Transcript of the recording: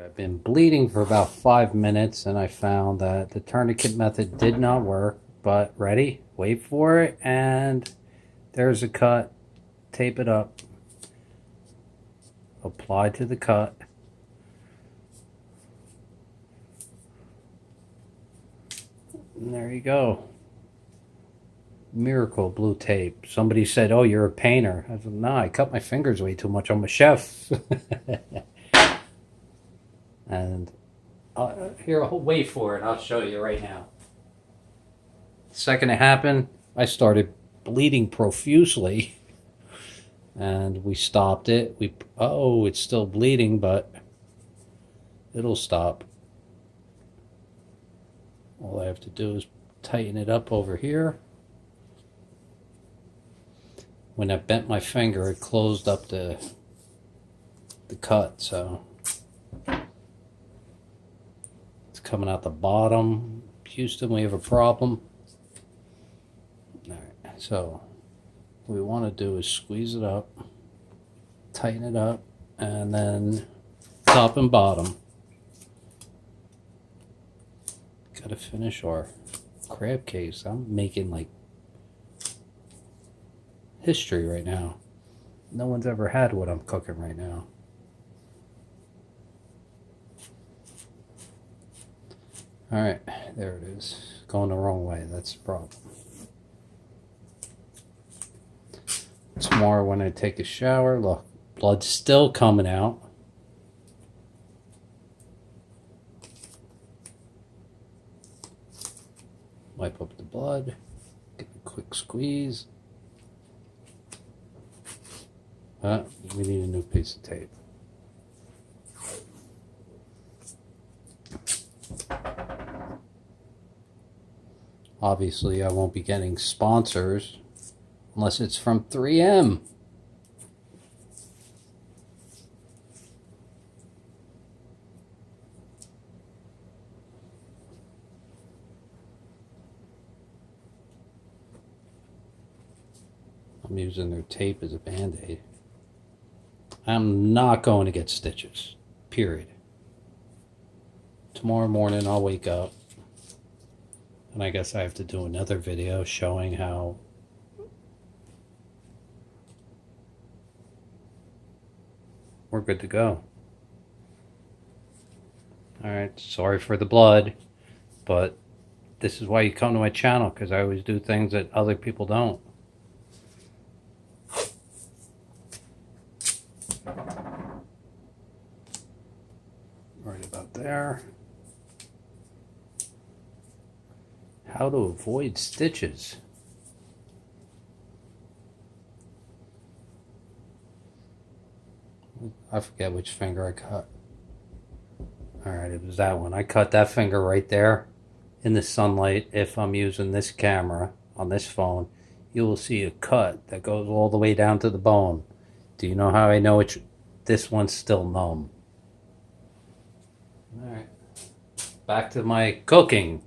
I've been bleeding for about 5 minutes and I found that the tourniquet method did not work. But ready? Wait for it. And there's a cut. Tape it up. Apply to the cut. And there you go. Miracle blue tape. Somebody said, "Oh, you're a painter." I said, "No, I cut my fingers way too much. I'm a chef." And here, I'll wait for it. I'll show you right now. The second it happened, I started bleeding profusely, and we stopped it. It's still bleeding, but it'll stop. All I have to do is tighten it up over here. When I bent my finger, it closed up the cut, so it's coming out the bottom. Houston, we have a problem. All right, so what we want to do is squeeze it up, tighten it up, and then top and bottom. Got to finish our crab cakes. I'm making like history right now. No one's ever had what I'm cooking right now. All right, there it is. Going the wrong way. That's the problem. Tomorrow when I take a shower, look, blood's still coming out. Wipe up the blood. Get a quick squeeze. We need a new piece of tape. Obviously, I won't be getting sponsors unless it's from 3M. I'm using their tape as a band-aid. I'm not going to get stitches, period. Tomorrow morning I'll wake up, and I guess I have to do another video showing how we're good to go. Alright, sorry for the blood, but this is why you come to my channel, because I always do things that other people don't. Right about there. How to avoid stitches. I forget which finger I cut. Alright, it was that one. I cut that finger right there in the sunlight. If I'm using this camera on this phone, you will see a cut that goes all the way down to the bone. Do you know how I know this one's still numb? Alright, back to my cooking.